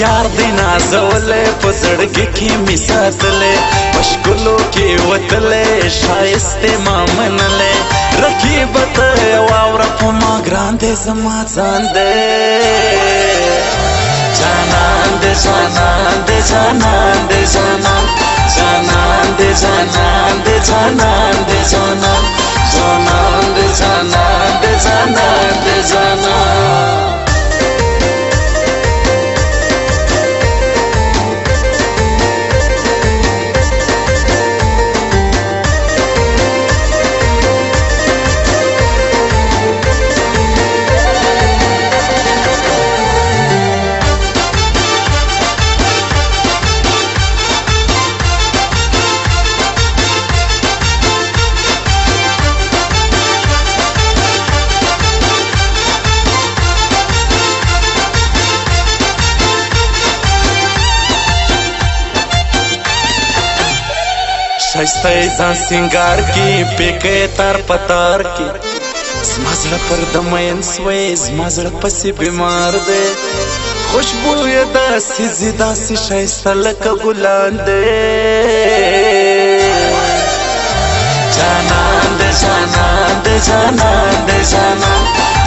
یار دی نازولې په زړګي کې می ساتلې مشکلو کې وتلې شایسته ما منلې رقیب ته واوره په ما ګران دې زما ځان دې جانان دې جانان دې جانان دې جانان جانان دې جانان دې جانان دې جانان جانان دې جانان دې جانان دې جانان شایسته ځان سنگار کی پیکې تار پتار کی زما زړه پر د مین سوی زما زړه پسې بیمار دی خوشبو یې داسې شایسته لکه ګلان دی جانان دی جانان دی جانان دی جانان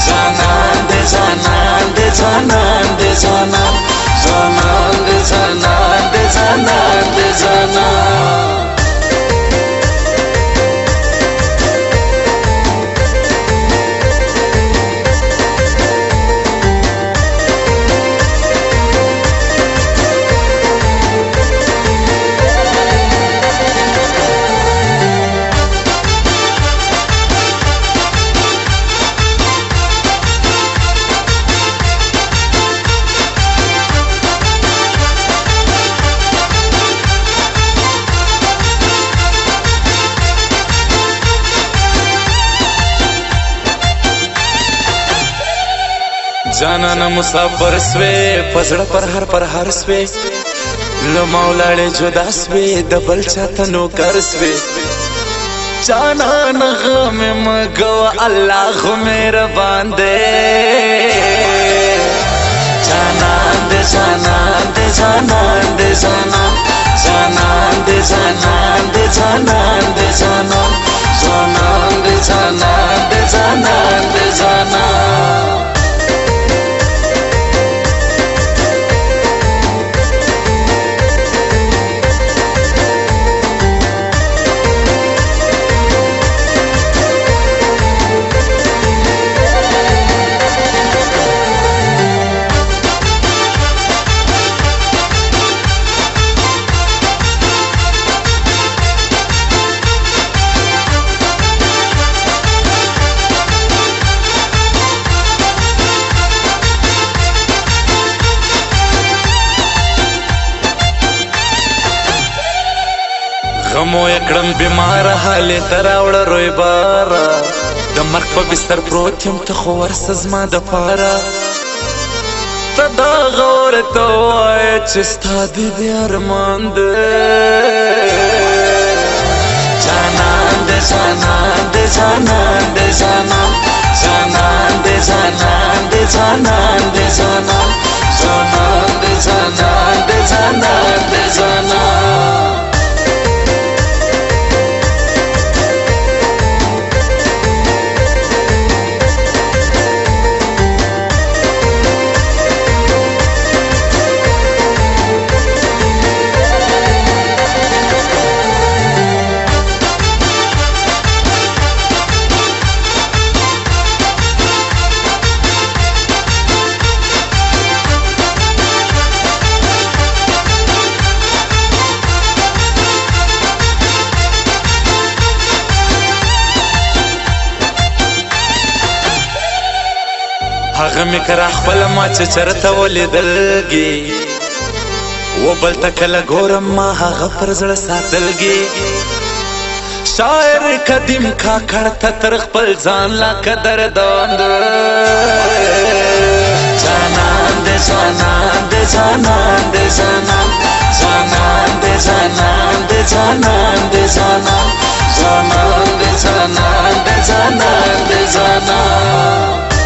جانان دی جانان دی جانان دی جانان جانان دی جانان دی جانان دی جانان جانانا مسافر سوی پزړه پر هر سوی له مولاړې جدا سوی د بل چاته نوکر سوی جانانا غم مګو الله خو مهربان دی جانان دی جانان دی جانان دی جانان جانان دی جانان دی جانان دی جانان جانان دی جانان دی جانان دی جانان غمو یکړم بیمار حالې ته راوړه روی باره د مرګ په بستر پروت یم ته خو ورسه زما دپاره ته دا غور ته ووایه چې ستا دې دې ارمان دی جانان دی جانان دی جانان دی جانان جانان دی جانان دی جانان دی جانان جانان دی جانان دی جانان دی جانان هغه مې کرا خپله ما چې چېرته ولیدلګي و بل ته کله ګورم ما هغه پر زړه ساتلګي شاعر قدیم کاکړ ته تر خپل ځان لا قدردان جانان دی جانان دی جانان دی جانان جانان دی جانان دی جانان دی جانان جانان دی جانان دی جانان دی جانان